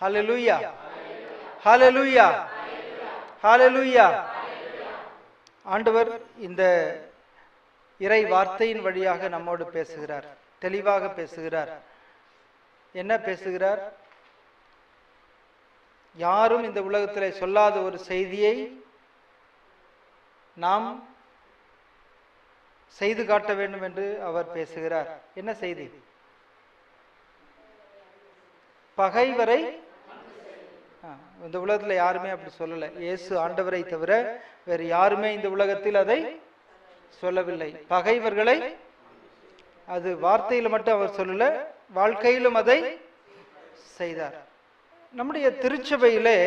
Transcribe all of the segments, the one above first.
ஹல்லேலூயா, ஹல்லேலூயா, ஹல்லேலூயா. ஆண்டவர் இந்த இறை வார்த்தையின் வழியாக நம்மோடு பேசுகிறார், தெளிவாக பேசுகிறார். என்ன பேசுகிறார்? யாரும் இந்த உலகத்திலே சொல்லாத ஒரு செய்தியை நாம் செய்து காட்ட வேண்டும் என்று அவர் பேசுகிறார். என்ன செய்தி? பகைவரை, இந்த உலகத்துல யாருமே அப்படி சொல்லல. இயேசு ஆண்டவரை தவிர வேறு யாருமே இந்த உலகத்தில் அதை சொல்லவில்லை. பகைவர்களை அது வார்த்தையில மட்டும் அவர் சொல்லல, வாழ்க்கையிலும் அதை செய்தார். நம்முடைய திருச்சபையிலே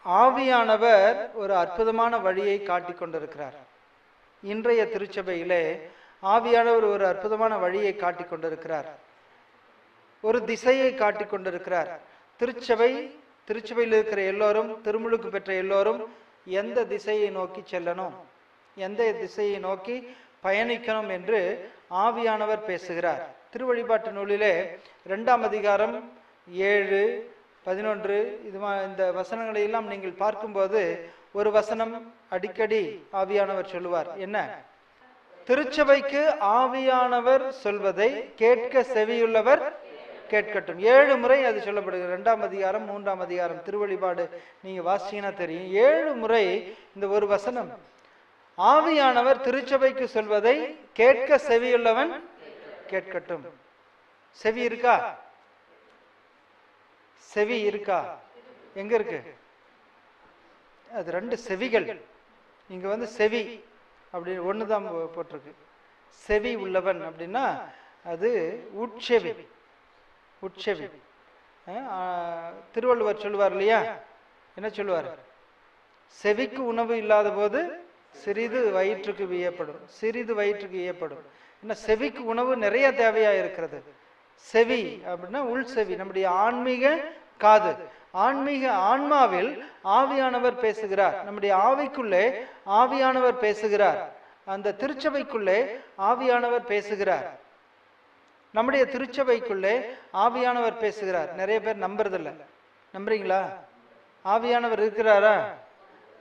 ஆவியானவர் ஒரு அற்புதமான வழியை காட்டிக் கொண்டிருக்கிறார். இன்றைய திருச்சபையிலே ஆவியானவர் ஒரு அற்புதமான வழியை காட்டிக் கொண்டிருக்கிறார், ஒரு திசையை காட்டிக் கொண்டிருக்கிறார். திருச்சபையில் இருக்கிற எல்லோரும், திருமுழுக்கு பெற்ற எல்லோரும் எந்த திசையை நோக்கி செல்லணும், எந்த திசையை நோக்கி பயணிக்கணும் என்று ஆவியானவர் பேசுகிறார். திருவழிபாட்டு நூலிலே 2ஆம் அதிகாரம் 7, 11 இந்த வசனங்களை எல்லாம் நீங்கள் பார்க்கும்போது ஒரு வசனம் அடிக்கடி ஆவியானவர் சொல்லுவார். என்ன? திருச்சபைக்கு ஆவியானவர் சொல்வதை கேட்க செவியுள்ளவர் கேட்கட்டும். 7 முறை அது சொல்லப்படுகிறது. 2ஆம் அதிகாரம், 3ஆம் அதிகாரம் திருவழிபாடு நீங்க வாசிச்சீங்கன்னா தெரியும். 7 முறை இந்த ஒரு வசனம், ஆவியானவர் திருச்சபைக்கு சொல்வதை கேட்க செவியுள்ளவன் கேட்கட்டும். செவி இருக்கா? செவி இருக்கா? எங்க இருக்கு? அது 2 செவிகள். இங்க செவி அப்படி ஒண்ணுதான் போட்டிருக்கு. செவி உள்ளவன் அப்படின்னா அது உட்செவி. உட்செவி. திருவள்ளுவர் சொல்லுவார் இல்லையா? என்ன சொல்லுவார்? செவிக்கு உணவு இல்லாத போது சிறிது வயிற்றுக்கு வியப்படும், சிறிது வயிற்றுக்கு வியப்படும். என்ன? செவிக்கு உணவு நிறைய தேவையா இருக்கிறது. செவி அப்படின்னா உள் செவி, நம்முடைய ஆன்மீக காது. ஆன்மாவில் ஆவியானவர் பேசுகிறார். நம்முடைய ஆவிக்குள்ளே ஆவியானவர் பேசுகிறார். அந்த திருச்சபைக்குள்ளே ஆவியானவர் பேசுகிறார். நம்முடைய திருச்சபைக்குள்ளே ஆவியானவர் பேசுகிறார். நிறைய பேர் நம்புறதில்லை. நம்புறீங்களா? ஆவியானவர் இருக்கிறாரா?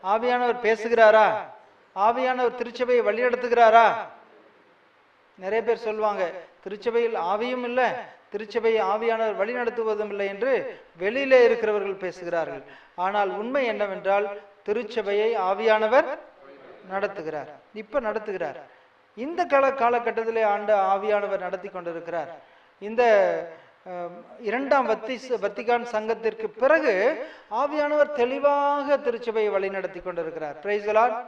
ஆவியானவர் பேசுகிறாரா? ஆவியானவர் திருச்சபையை வழிநடத்துகிறாரா? நிறைய பேர் சொல்லுவாங்க, திருச்சபையில் ஆவியும் இல்லை, திருச்சபையை ஆவியானவர் வழி நடத்துவதும் இல்லை என்று வெளியிலே இருக்கிறவர்கள் பேசுகிறார்கள். ஆனால் உண்மை என்னவென்றால் திருச்சபையை ஆவியானவர் நடத்துகிறார். இப்ப நடத்துகிறார். இந்த காலகட்டத்திலே ஆவியானவர் நடத்தி கொண்டிருக்கிறார். இந்த 2ஆம் வத்திக்கான் சங்கத்திற்கு பிறகு ஆவியானவர் தெளிவாக திருச்சபையை வழி நடத்தி கொண்டிருக்கிறார். Price the Lord.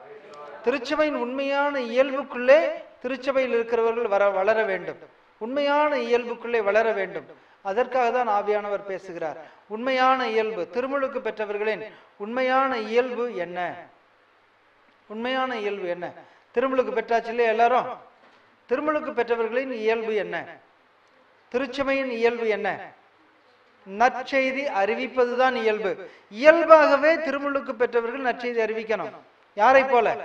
திருச்சபையின் உண்மையான இயல்புக்குள்ளே திருச்சபையில் இருக்கிறவர்கள் வளர வேண்டும். உண்மையான இயல்புக்குள்ளே வளர வேண்டும். அதற்காக தான் ஆவியானவர் பேசுகிறார். உண்மையான இயல்பு, திருமுழுக்கு பெற்றவர்களின் உண்மையான இயல்பு என்ன? உண்மையான இயல்பு என்ன? திருமுழுக்கு பெற்றாச்சு இல்லையா எல்லாரும்? திருமுழுக்கு பெற்றவர்களின் இயல்பு என்ன? திருச்சபையின் இயல்பு என்ன? நற்செய்தி அறிவிப்பதுதான் இயல்பு. இயல்பாகவே திருமுழுக்கு பெற்றவர்கள் நற்செய்தி அறிவிக்கணும். யாரை போல?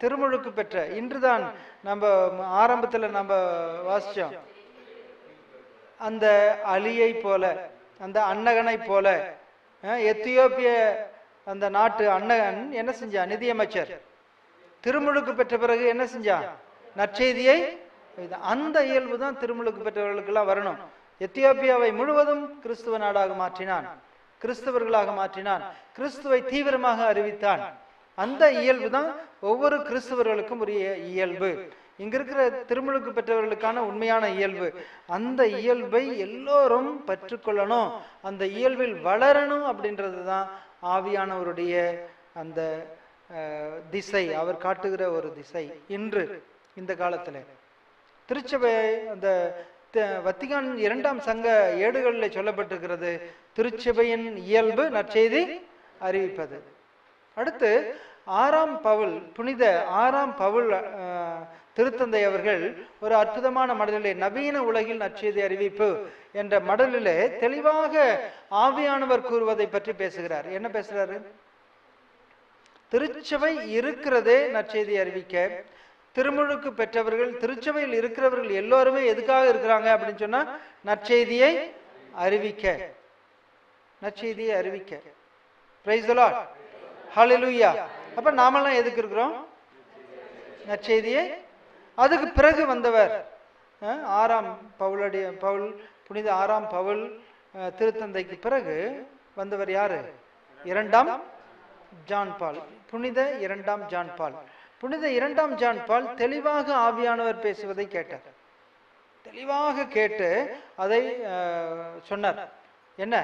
திருமுழுக்கு பெற்ற. இன்றுதான் நம்ம ஆரம்பத்துல நம்ம வாசிச்சோம், அந்த அலியை போல, அந்த அன்னகனை போல. எத்தியோப்பிய அந்த நாட்டு அன்னகன் என்ன செஞ்சான்? நிதியமைச்சர். திருமுழுக்கு பெற்ற பிறகு என்ன செஞ்சான்? நற்செய்தியை. அந்த இயல்பு தான் திருமுழுக்கு பெற்றவர்களுக்கு எல்லாம் வரணும். எத்தியோப்பியாவை முழுவதும் கிறிஸ்துவ நாடாக மாற்றினான், கிறிஸ்தவர்களாக மாற்றினான், கிறிஸ்துவை தீவிரமாக அறிவித்தான். அந்த இயல்பு தான் ஒவ்வொரு கிறிஸ்தவர்களுக்கும் உரிய இயல்பு. இங்க இருக்கிற திருமுழுக்கு பெற்றவர்களுக்கான உண்மையான இயல்பு. அந்த இயல்பை எல்லோரும் பெற்றுக்கொள்ளணும், அந்த இயல்பில் வளரணும். அப்படின்றது தான் ஆவியானவருடைய அந்த திசை, அவர் காட்டுகிற ஒரு திசை. இன்று இந்த காலத்துல திருச்சபை அந்த வத்திக்கான் 2ஆம் சங்க ஏடுகளில் சொல்லப்பட்டிருக்கிறது, திருச்சபையின் இயல்பு நற்செய்தி அறிவிப்பது. அடுத்து புனித 6ஆம் பவுல் திருத்தந்தை அவர்கள் ஒரு அற்புதமான மடலிலே, நவீன உலகில் நற்செய்தி அறிவிப்பு என்ற மடலிலே தெளிவாக ஆவியானவர் கூறுவதை பற்றி பேசுகிறார். என்ன பேசுறாரு? திருச்சபை இருக்கிறதே நற்செய்தி அறிவிக்க, திருமுழுக்கு பெற்றவர்கள், திருச்சபையில் இருக்கிறவர்கள் எல்லோருமே எதுக்காக இருக்கிறாங்க அப்படின்னு சொன்னா நற்செய்தியை அறிவிக்க. நற்செய்தியை அறிவிக்க. பிரைஸ் தி லார்ட், ஹல்லேலூயா. அப்ப நாமெல்லாம் எதுக்கு இருக்கிறோம்? நற்செய்தியை. அதுக்கு பிறகு வந்தவர் பவுல், புனித 6ஆம் பவுல் திருத்தந்தைக்கு பிறகு வந்தவர் யாரு? 2ஆம் ஜான் பால், புனித 2ஆம் ஜான் பால். புனித 2ஆம் ஜான் பால் தெளிவாக ஆவியானவர் பேசுவதை கேட்டார். தெளிவாக கேட்டு அதை சொன்னார். என்ன?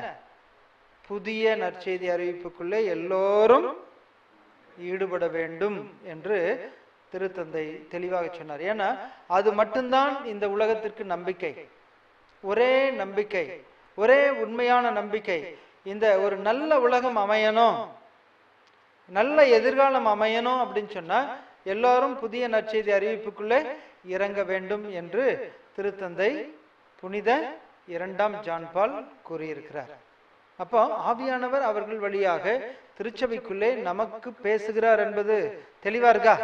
புதிய நற்செய்தி அறிவிப்புக்குள்ளே எல்லோரும் ஈடுபட வேண்டும் என்று திருத்தந்தை தெளிவாக சொன்னார். ஏன்னா அது மட்டும்தான் இந்த உலகத்திற்கு நம்பிக்கை, ஒரே நம்பிக்கை, ஒரே உண்மையான நம்பிக்கை. இந்த ஒரு நல்ல உலகம் அமையணும், நல்ல எதிர்காலம் அமையணும் அப்படின்னு சொன்னா எல்லாரும் புதிய நற்செய்தி அறிவிப்புக்குள்ளே இறங்க வேண்டும் என்று திருத்தந்தை புனித 2ஆம் ஜான் பால் கூறியிருக்கிறார். அப்போ ஆவியானவர் அவர்கள் வழியாக திருச்சபைக்குள்ளே நமக்கு பேசுகிறார் என்பது தெளிவா இருக்கா?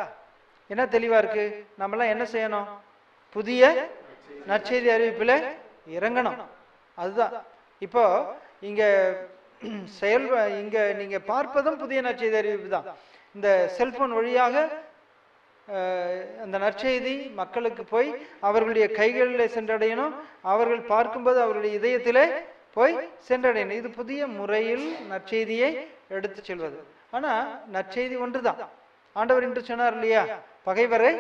என்ன தெளிவா இருக்கு? நம்மளாம் என்ன செய்யணும்? புதிய நற்செய்தி அறிவிப்புல இறங்கணும். அதுதான் இப்போ இங்க இங்க நீங்க பார்ப்பதும் புதிய நற்செய்தி அறிவிப்பு தான். இந்த செல்போன் வழியாக அந்த நற்செய்தி மக்களுக்கு போய் அவர்களுடைய கைகளில் சென்றடையணும், அவர்கள் பார்க்கும்போது அவர்களுடைய இதயத்திலே போய் சென்றடையணும். இது புதிய முறையில் நற்செய்தியை எடுத்து செல்வது. ஆனா நற்செய்தி ஒன்றுதான். ஆண்டவர் என்று சொன்னார் இல்லையா, பகைவரை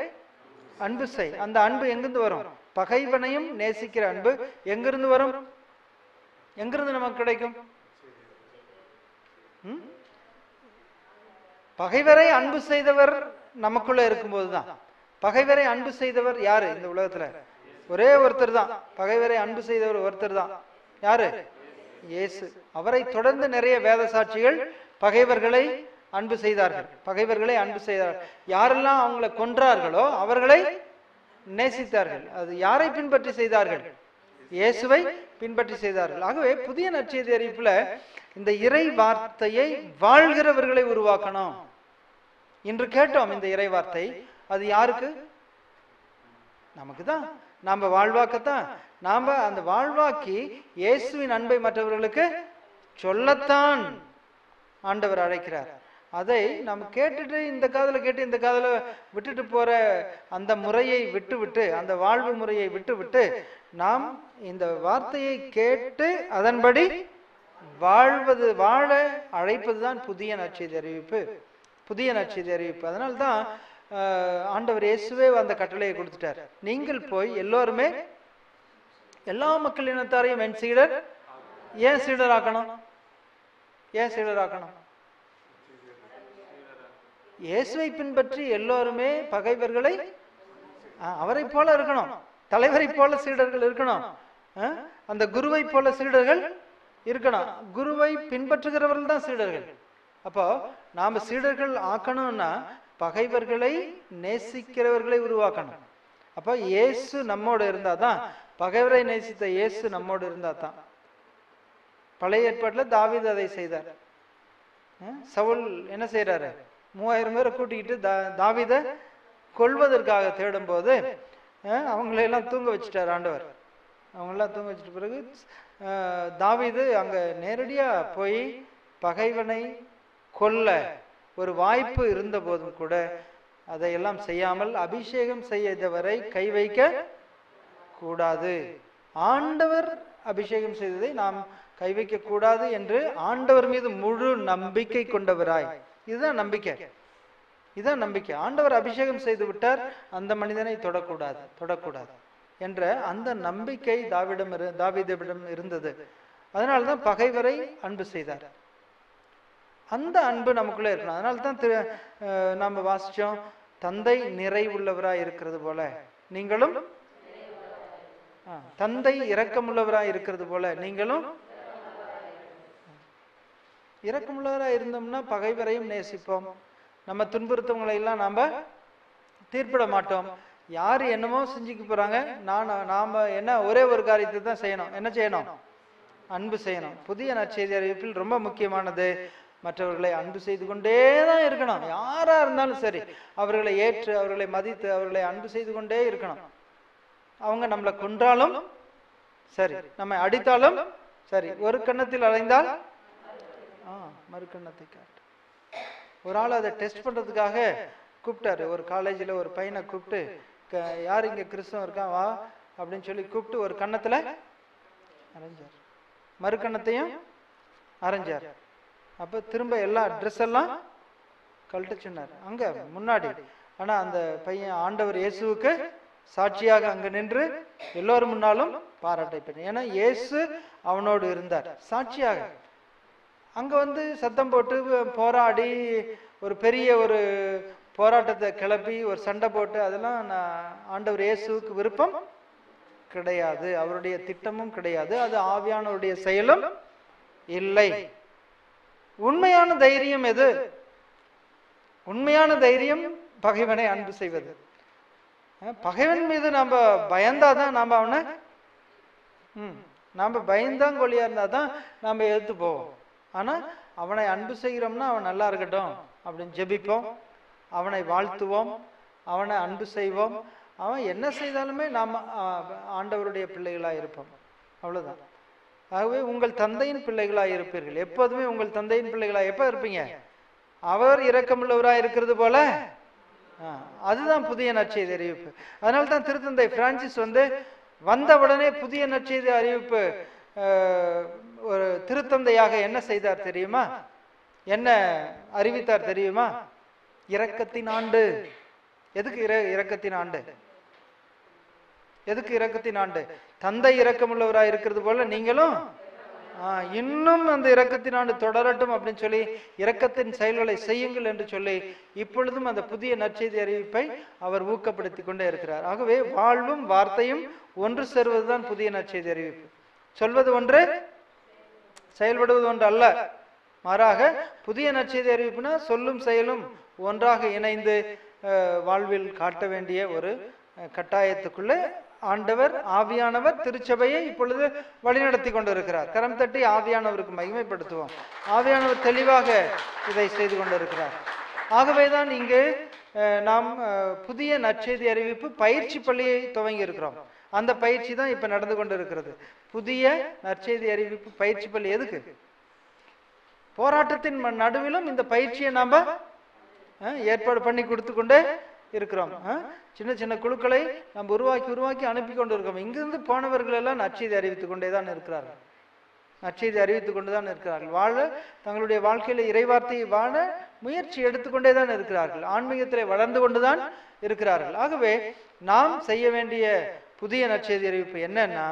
அன்பு செய். அந்த அன்பு எங்கிருந்து வரும்? பகைவனையும் நேசிக்கிற அன்பு எங்கிருந்து வரும்? எங்கிருந்து நமக்கு கிடைக்கும்? பகைவரை அன்பு செய்தவர் நமக்குள்ள இருக்கும்போதுதான். பகைவரை அன்பு செய்தவர் யாரு இந்த உலகத்துல? ஒரே ஒருத்தர் தான். பகைவரை அன்பு செய்தவர் ஒருத்தர் தான். யாரு? இயேசு. அவரை தொடர்ந்து நிறைய வேத சாட்சிகள் பகைவர்களை அன்பு செய்தார்கள். பகைவர்களை அன்பு செய்தார்கள். யாரெல்லாம் அவங்களை கொன்றார்களோ அவர்களை நேசித்தார்கள். அது யாரை பின்பற்றி செய்தார்கள்? இயேசுவை பின்பற்றி செய்தார்கள். ஆகவே புதிய நற்செய்தி அறிவிப்புல இந்த இறை வார்த்தையை வாழ்கிறவர்களை உருவாக்கணும். இன்று கேட்டோம் இந்த இறை வார்த்தை. அது யாருக்கு? நமக்கு தான். நாம வாழ்வாக்கத்தான். நாம அந்த வாழ்வாக்கி இயேசுவின் அன்பை மற்றவர்களுக்கு சொல்லத்தான் ஆண்டவர் அழைக்கிறார். அதை நாம் கேட்டுட்டு இந்த காதல கேட்டு இந்த காதல விட்டுட்டு போற அந்த முறையை விட்டு அந்த வாழ்வு முறையை விட்டு நாம் இந்த வார்த்தையை கேட்டு அதன்படி வாழ அழைப்பதுதான் புதிய நற்செய்தி அறிவிப்பு. புதிய நற்செய்தி அறிவிப்பு. அதனால்தான் ஆண்டவர் இயேசுவே அந்த கட்டளையை கொடுத்துட்டார். நீங்கள் போய் எல்லோருமே எல்லா மக்கள் இனத்தாரையும் என் சீடர். ஏன் சீடராக்கணும்? ஏன் சீடராக்கணும்? இயேசுவை பின்பற்றி எல்லோருமே பகைவர்களை அவரை போல இருக்கணும். தலைவரை போல சீடர்கள் இருக்கணும். அந்த குருவை போல சீடர்கள் இருக்கணும். குருவை பின்பற்றுகிறவர்கள் தான் சீடர்கள். அப்போ நாம சீடர்கள் ஆக்கணும்னா பகைவர்களை நேசிக்கிறவர்களை உருவாக்கணும். அப்ப இயேசு நம்மோடு இருந்தாதான், பகைவரை நேசித்த இயேசு நம்மோடு இருந்தாதான். பழைய ஏற்பாட்டுல தாவீது அதை செய்தார். சவுல் என்ன செய்யறாரு? 3000 பேரை கூட்டிக்கிட்டு தாவீதை கொல்வதற்காக தேடும் போது அவங்களெல்லாம் தூங்க வச்சுட்டார் ஆண்டவர். அவங்களெல்லாம் தூங்க வச்சுட்ட பிறகு தாவீது அங்க நேரடியா போய் பகைவனை கொல்ல ஒரு வாய்ப்பு இருந்த போதும் கூட அதையெல்லாம் செய்யாமல் அபிஷேகம் செய்தவரை கை வைக்க கூடாது. ஆண்டவர் அபிஷேகம் செய்ததை நாம் கை வைக்க கூடாது என்று ஆண்டவர் மீது முழு நம்பிக்கை கொண்டவராய். இதுதான் நம்பிக்கை. இதுதான் நம்பிக்கை. ஆண்டவர் அபிஷேகம் செய்து விட்டார், அந்த மனிதனை தொடக்கூடாது என்ற அந்த நம்பிக்கை தாவீதிடம் இருந்தது. அதனால்தான் பகைவரை அன்பு செய்தார். அந்த அன்பு நமக்குள்ளே இருக்கணும். அதனால்தான் நாம வாசிச்சோம், தந்தை நிறைவுள்ளவராய் இருக்கிறது போல நீங்களும், தந்தை இரக்கமுள்ளவராய் இருக்கிறது போல நீங்களும் இரக்கமுள்ளவராய் இருந்தோம்னா பகைவரையும் நேசிப்போம். நம்ம துன்புறுத்தவங்களை எல்லாம் நாம தீர்ப்பிட மாட்டோம். யாரு என்னமோ செஞ்சுக்க போறாங்க, நாம என்ன ஒரே ஒரு காரியத்தை தான் செய்யணும். என்ன செய்யணும்? அன்பு செய்யணும். புதிய நற்செய்தி அறிவிப்பில் ரொம்ப முக்கியமானது மற்றவர்களை அன்பு செய்து கொண்டே தான் இருக்கணும். யாரா இருந்தாலும் சரி, அவர்களை ஏற்று, அவர்களை மதித்து, அவர்களை அன்பு செய்து கொண்டே இருக்கணும். அவங்க நம்மளை கொன்றாலும் சரி, நம்ம அடித்தாலும் சரி, ஒரு கன்னத்தில் அறைந்தால் மறு கன்னத்தை காட்டு. ஒரு ஆள் அதை டெஸ்ட் பண்றதுக்காக கூப்பிட்டாரு. ஒரு காலேஜில் ஒரு பையனை கூப்பிட்டு, யார் இங்க கிறிஸ்தவம் இருக்கா வா அப்படின்னு சொல்லி கூப்பிட்டு ஒரு கன்னத்துல அரைஞ்சார், மறு கன்னத்தையும் அரைஞ்சார். அப்ப திரும்ப எல்லா ட்ரெஸ் எல்லாம் கழட்ட சொன்னார் அங்க முன்னாடி. ஆனா அந்த பையன் ஆண்டவர் இயேசுவுக்கு சாட்சியாக அங்க நின்று எல்லோரும் முன்னாலும் பாராட்டை பெற்றார். ஏன்னா இயேசு அவனோடு இருந்தார் சாட்சியாக. அங்க வந்து சத்தம் போட்டு போராடி ஒரு பெரிய ஒரு போராட்டத்தை கிளப்பி ஒரு சண்டை போட்டு அதெல்லாம் ஆண்டவர் இயேசுவுக்கு விருப்பம் கிடையாது, அவருடைய திட்டமும் கிடையாது, அது ஆவியானவருடைய செயலும் இல்லை. உண்மையான தைரியம் எது? உண்மையான தைரியம் பகைவனை அன்பு செய்வது. பகைவன் மீது நம்ம பயந்தாதான் நாம அவனை நாம பயந்தாங்கொழியா இருந்தாதான் நாம எதிர்த்து போவோம். ஆனா அவனை அன்பு செய்கிறோம்னா அவன் நல்லா இருக்கட்டும் அப்படின்னு ஜெபிப்போம், அவனை வாழ்த்துவோம், அவனை அன்பு செய்வோம். அவன் என்ன செய்தாலுமே நாம ஆண்டவருடைய பிள்ளைகளாக இருப்போம், அவ்வளவுதான். ஆகவே உங்கள் தந்தையின் பிள்ளைகளாக இருப்பீர்கள். எப்போதுமே உங்கள் தந்தையின் பிள்ளைகளாக எப்ப இருப்பீங்க? அவர் இரக்கமுள்ளவராக இருக்கிறது போல. அதுதான் புதிய நற்செய்தி அறிவிப்பு. அதனால தான் திருத்தந்தை பிரான்சிஸ் வந்த உடனே புதிய நற்செய்தி அறிவிப்பு ஒரு திருத்தந்தையாக என்ன செய்தார் தெரியுமா? என்ன அறிவித்தார் தெரியுமா? இரக்கத்தின் ஆண்டு. எதுக்கு இரக்கத்தின் ஆண்டு? எதுக்கு இரக்கத்தின் ஆண்டு? தந்தை இரக்கமுள்ளவராக இருக்கிறது போல நீங்களும் இன்னும் அந்த இரக்கத்தின் ஆண்டு தொடரட்டும் அப்படின்னு சொல்லி இரக்கத்தின் செயல்களை செய்யுங்கள் என்று சொல்லி இப்பொழுதும் அந்த புதிய நற்செய்தி அறிவிப்பை அவர் ஊக்கப்படுத்தி கொண்டே இருக்கிறார். ஆகவே வாழ்வும் வார்த்தையும் ஒன்று சேருவதுதான் புதிய நற்செய்தி அறிவிப்பு. சொல்வது ஒன்று, செயல்படுவது ஒன்று அல்ல. மாறாக புதிய நற்செய்தி அறிவிப்புனா சொல்லும் செயலும் ஒன்றாக இணைந்து வாழ்வில் காட்ட வேண்டிய ஒரு கட்டாயத்துக்குள்ள ஆண்டவர் ஆவியானவர் திருச்சபையை இப்பொழுது வழிநடத்தி கொண்டிருக்கிறார். கரம் தட்டி ஆவியானவருக்கு மகிமைப்படுத்துவோம். ஆவியானவர் தெளிவாக இதை செய்து கொண்டிருக்கிறார். ஆகவேதான் இங்கு நாம் புதிய நற்செய்தி அறிவிப்பு பயிற்சி பள்ளியை துவங்கி இருக்கிறோம். அந்த பயிற்சி தான் இப்ப நடந்து கொண்டிருக்கிறது. புதிய நற்செய்தி அறிவிப்பு பயிற்சி பள்ளி எதுக்கு? போராட்டத்தின் நடுவிலும் இந்த பயிற்சியை நாம ஏற்பாடு பண்ணி கொடுத்து கொண்டே இருக்கிறோம். சின்ன சின்ன குழுக்களை நம்ம உருவாக்கி அனுப்பி கொண்டு இருக்கோம். இங்கிருந்து போனவர்கள் எல்லாம் நற்செய்தி அறிவித்துக் கொண்டே தான் இருக்கிறார்கள். நற்செய்தி அறிவித்துக் கொண்டுதான் இருக்கிறார்கள். வாழ தங்களுடைய வாழ்க்கையில இறைவார்த்தையை வாழ முயற்சி எடுத்துக்கொண்டே தான் இருக்கிறார்கள். ஆன்மீகத்திலே வளர்ந்து கொண்டுதான் இருக்கிறார்கள். ஆகவே நாம் செய்ய வேண்டிய புதிய நற்செய்தி அறிவிப்பு என்னன்னா,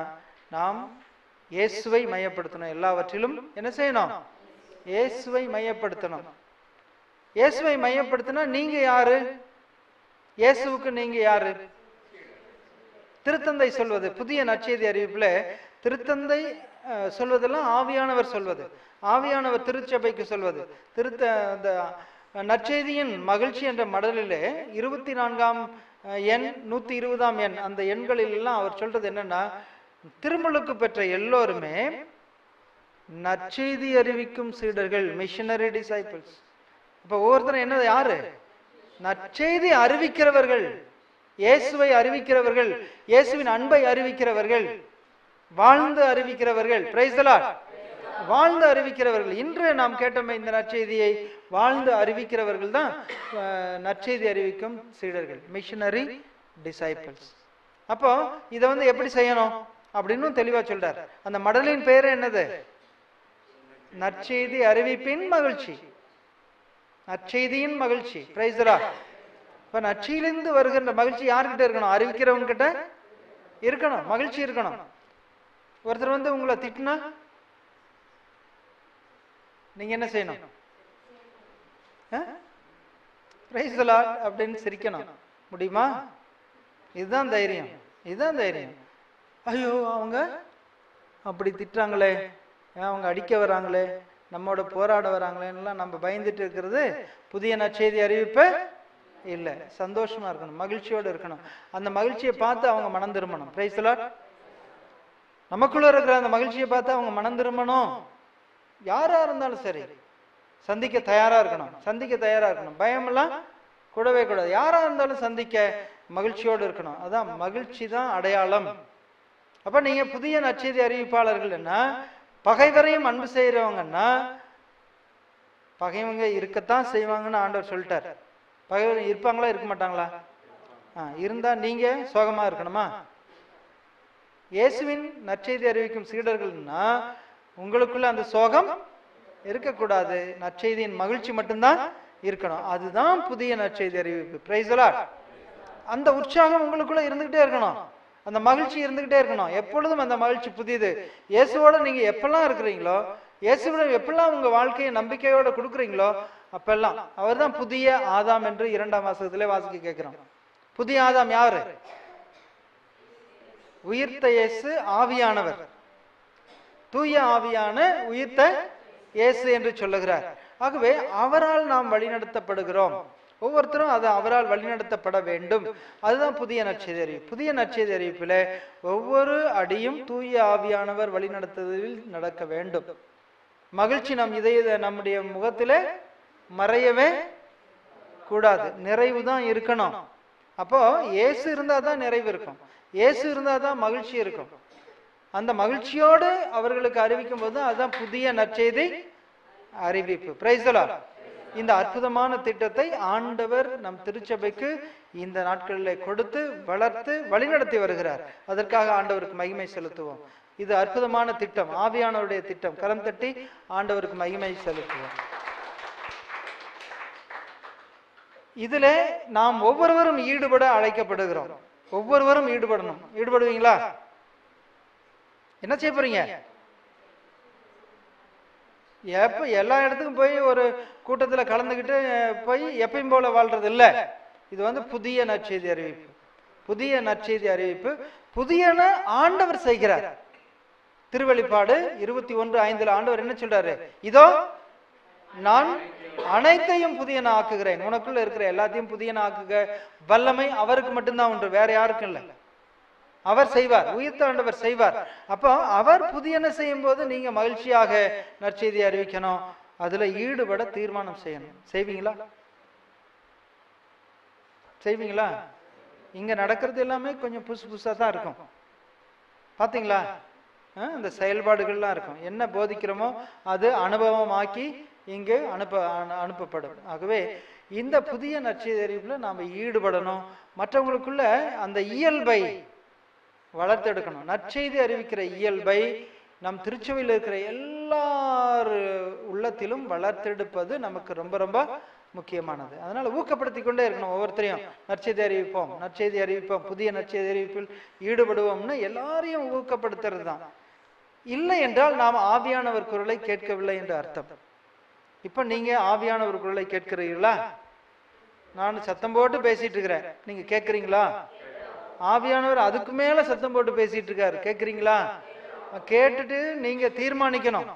நாம் இயேசுவை மையப்படுத்தணும். எல்லாவற்றிலும் என்ன செய்யணும்? இயேசுவை மையப்படுத்தணும். இயேசுவை மையப்படுத்தினா நீங்க யாரு? இயேசுவுக்கு நீங்க யாரு? திருத்தந்தை சொல்வது புதிய நற்செய்தி அறிவிப்புல திருத்தந்தை சொல்வதெல்லாம் ஆவியானவர் சொல்வது, ஆவியானவர் திருச்சபைக்கு சொல்வது. அந்த நற்செய்தியின் மகிழ்ச்சி என்ற மடலிலே 24ஆம் எண் 120ஆம் எண் அந்த எண்களில் எல்லாம் அவர் சொல்றது என்னன்னா, திருமுழுக்கு பெற்ற எல்லோருமே நற்செய்தி அறிவிக்கும் சீடர்கள், மிஷனரி டிசைபிள்ஸ். இப்ப ஒவ்வொருத்தரும் என்ன யாரு? நற்செய்தி அறிவிக்கிறவர்கள், இயேசுவை அறிவிக்கிறவர்கள், இயேசுவின் அன்பை அறிவிக்கிறவர்கள், வாழ்ந்து அறிவிக்கிறவர்கள். Price the Lord. வாழ்ந்து அறிவிக்கிறவர்கள். இன்று நாம் கேட்டோமே இந்த நற்செய்தியை வாழ்ந்து அறிவிக்கிறவர்கள் தான் நற்செய்தி அறிவிக்கும் சீடர்கள், மிஷனரி டிசைபிள்ஸ். அப்போ இதை எப்படி செய்யணும் அப்படின்னு தெளிவா சொல்றார். அந்த மடலின் பேரு என்னது? நற்செய்தி அறிவிப்பின் மகிழ்ச்சி, நற்செய்தியின் மகிழ்ச்சி. Price the Lord. இப்ப நற்செய்தியிலிருந்து வருகின்ற மகிழ்ச்சி யார்கிட்ட இருக்கணும்? அறிவிக்கிறவங்க கிட்ட இருக்கணும், மகிழ்ச்சி இருக்கணும். ஒருத்தர் உங்களை திட்டினா நீங்க என்ன செய்யணும்? பிரைஸ் தி லார்ட் அப்படின்னு சிரிக்கணும். முடியுமா? இதுதான் தைரியம், இதுதான் தைரியம். ஐயோ அவங்க அப்படி திட்டுறாங்களே, அவங்க அடிக்க வராங்களே, நம்மோட போராட வராங்களேன்னு நம்ம பயந்துட்டு இருக்கிறது புதிய நற்செய்தி அறிவிப்பு இல்ல. சந்தோஷமா இருக்கணும், மகிழ்ச்சியோடு இருக்கணும். அந்த மகிழ்ச்சியை பார்த்து அவங்க மனம் திரும்பணும். Price the Lord. நமக்குள்ள இருக்கிற அந்த மகிழ்ச்சியை பார்த்து அவங்க மனம் திரும்பணும். யாரா இருந்தாலும் சரி, சந்திக்க தயாரா இருக்கணும், சந்திக்க தயாரா இருக்கணும். பயமெல்லாம் கூடவே கூடாது. யாரா இருந்தாலும் சந்திக்க மகிழ்ச்சியோடு இருக்கணும். அதான் மகிழ்ச்சி தான் அடையாளம். அப்ப நீங்க புதிய நற்செய்தி அறிவிப்பாளர்கள்னா, பகைவரையும் அன்பு செய்யறவங்கன்னா, பகைவங்க இருக்கத்தான் செய்வாங்கன்னு ஆண்டவர் சொல்லிட்டார். பகைவர் இருப்பாங்களா இருக்க மாட்டாங்களா? இருந்தா நீங்க சோகமா இருக்கணுமா? இயேசுவின் நற்செய்தி அறிவிக்கும் சீடர்கள்னா உங்களுக்குள்ள அந்த சோகம் இருக்கக்கூடாது, நற்செய்தியின் மகிழ்ச்சி மட்டும்தான் இருக்கணும். அதுதான் புதிய நற்செய்தி அறிவிப்பு. Price the Lord. அந்த உற்சாகம் உங்களுக்குள்ள இருந்துகிட்டே இருக்கணும், அந்த மகிழ்ச்சி இருந்துகிட்டே இருக்கணும். எப்பொழுதும் அந்த மகிழ்ச்சி புதியது. இயேசுவோட நீங்க எப்பெல்லாம் இருக்கிறீங்களோ, இயேசுவோட எப்பெல்லாம் உங்க வாழ்க்கையை நம்பிக்கையோட கொடுக்குறீங்களோ, அப்பெல்லாம் அவர் தான் புதிய ஆதாம் என்று 2ஆம் வாசகத்திலே வாசிக்க கேட்கிறோம். புதிய ஆதாம் யாரு? உயிர்த்த இயேசு ஆவியானவர். தூய ஆவியான உயிர்த்த இயேசு என்று சொல்லுகிறார். ஆகவே அவரால் நாம் வழிநடத்தப்படுகிறோம். ஒவ்வொருத்தரும் அது அவரால் வழிநடத்தப்பட வேண்டும். அதுதான் புதிய நற்செய்தி அறிவிப்பு. புதிய நற்செய்தி அறிவிப்பில் ஒவ்வொரு அடியும் தூய ஆவியானவர் வழிநடத்துவதில் நடக்க வேண்டும். மகிழ்ச்சி நம் நம்முடைய முகத்திலே மறையவே கூடாது, நிறைவு தான் இருக்கணும். அப்போ இயேசு இருந்தா தான் நிறைவு இருக்கும், இயேசு இருந்தா தான் மகிழ்ச்சி இருக்கும். அந்த மகிழ்ச்சியோடு அவர்களுக்கு அறிவிக்கும் போது அதுதான் புதிய நற்செய்தி அறிவிப்பு. Price the Lord. இந்த அற்புதமான திட்டத்தை ஆண்டவர் நம் திருச்சபைக்கு இந்த நாட்களில் கொடுத்து வளர்த்து வழிநடத்தி வருகிறார். அதற்காக ஆண்டவருக்கு மகிமை செலுத்துவோம். இது அற்புதமான திட்டம், ஆவியானவருடைய திட்டம். கரம் தட்டி ஆண்டவருக்கு மகிமை செலுத்துவோம். இதுல நாம் ஒவ்வொருவரும் ஈடுபட அழைக்கப்படுகிறோம். ஒவ்வொருவரும் ஈடுபடணும். ஈடுபடுவீங்களா? என்ன செய்ய போறீங்க? எப்ப எல்லா இடத்துக்கும் போய் ஒரு கூட்டத்துல கலந்துகிட்டு போய் எப்பயும் போல வாழ்றது இல்ல. இது புதிய நற்செய்தி அறிவிப்பு. புதிய நற்செய்தி அறிவிப்பு புதியன ஆண்டவர் செய்கிறார். திருவெளிப்பாடு 21:5 ஆண்டவர் என்ன சொல்றாரு? இதோ நான் அனைத்தையும் புதியன ஆக்குகிறேன். உனக்குள்ள இருக்கிற எல்லாத்தையும் புதியன ஆக்குக வல்லமை அவருக்கு மட்டும்தான் உண்டு, வேற யாருக்கும் இல்லை. அவர் செய்வார், உயிர்த்த ஆண்டவர் செய்வார். அப்போ அவர் புதியன செய்யும் போது நீங்க மகிழ்ச்சியாக நற்செய்தி அறிவிக்கணும், அதுல ஈடுபட தீர்மானம் செய்யணும். செய்வீங்களா? செய்வீங்களா? இங்க நடக்கிறது எல்லாமே கொஞ்சம் புதுசு புதுசா தான் இருக்கும். பாத்தீங்களா? இந்த செயல்பாடுகள்லாம் இருக்கும். என்ன போதிக்கிறோமோ அது அனுபவமாக்கி இங்கு அனுப்பப்படும். ஆகவே இந்த புதிய நற்செய்தி அறிவிப்புல நாம ஈடுபடணும். மற்றவங்களுக்குள்ள அந்த இயல்பை வளர்த்தெடுக்கணும். நற்செய்தி அறிவிக்கிற இயல்பை நம் திருச்சபையில் இருக்கிற எல்லார் உள்ளத்திலும் வளர்த்தெடுப்பது நமக்கு ரொம்ப ரொம்ப முக்கியமானது. அதனால ஊக்கப்படுத்தி கொண்டே இருக்கணும். ஒவ்வொருத்தரையும் நற்செய்தி அறிவிப்போம், நற்செய்தி அறிவிப்போம், புதிய நற்செய்தி அறிவிப்பில் ஈடுபடுவோம்னு எல்லாரையும் ஊக்கப்படுத்துறது தான். இல்லை என்றால் நாம் ஆவியானவர் குரலை கேட்கவில்லை என்று அர்த்தம். இப்ப நீங்க ஆவியானவர் குரலை கேட்கிறீர்களா? நான் சத்தம் போட்டு பேசிட்டு இருக்கிறேன், நீங்க கேட்கறீங்களா? ஆவியானவர் அதுக்கு மேல சத்தம் போட்டு பேசிட்டு இருக்காரு, கேட்கறீங்களா? கேட்டுட்டு நீங்க தீர்மானிக்கணும்.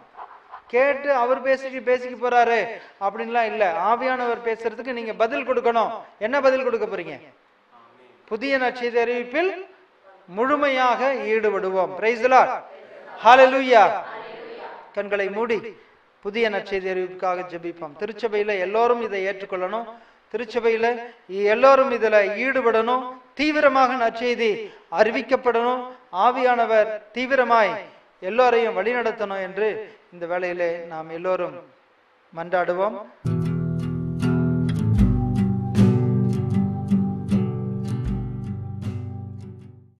கேட்டு அவர் பேசிக்கு போறாரு அப்படின்லாம் இல்ல. ஆவியானவர் பேசுறதுக்கு நீங்க பதில் கொடுக்கணும். என்ன பதில் கொடுக்க போறீங்க? புதிய நற்செய்தி அறிவிப்பில் முழுமையாக ஈடுபடுவோம். Praise the lord. ஹல்லேலூயா. கண்களை மூடி புதிய நற்செய்தி அறிவிப்புக்காக ஜெபிப்போம். திருச்சபையில எல்லோரும் இதை ஏற்றுக்கொள்ளணும். திருச்சபையில எல்லோரும் இதுல ஈடுபடணும். தீவிரமாக நற்செய்தி அறிவிக்கப்படணும். ஆவியானவர் தீவிரமாய் எல்லோரையும் வழிநடத்தணும் என்று இந்த வேளையிலே நாம் எல்லோரும் மன்றாடுவோம்.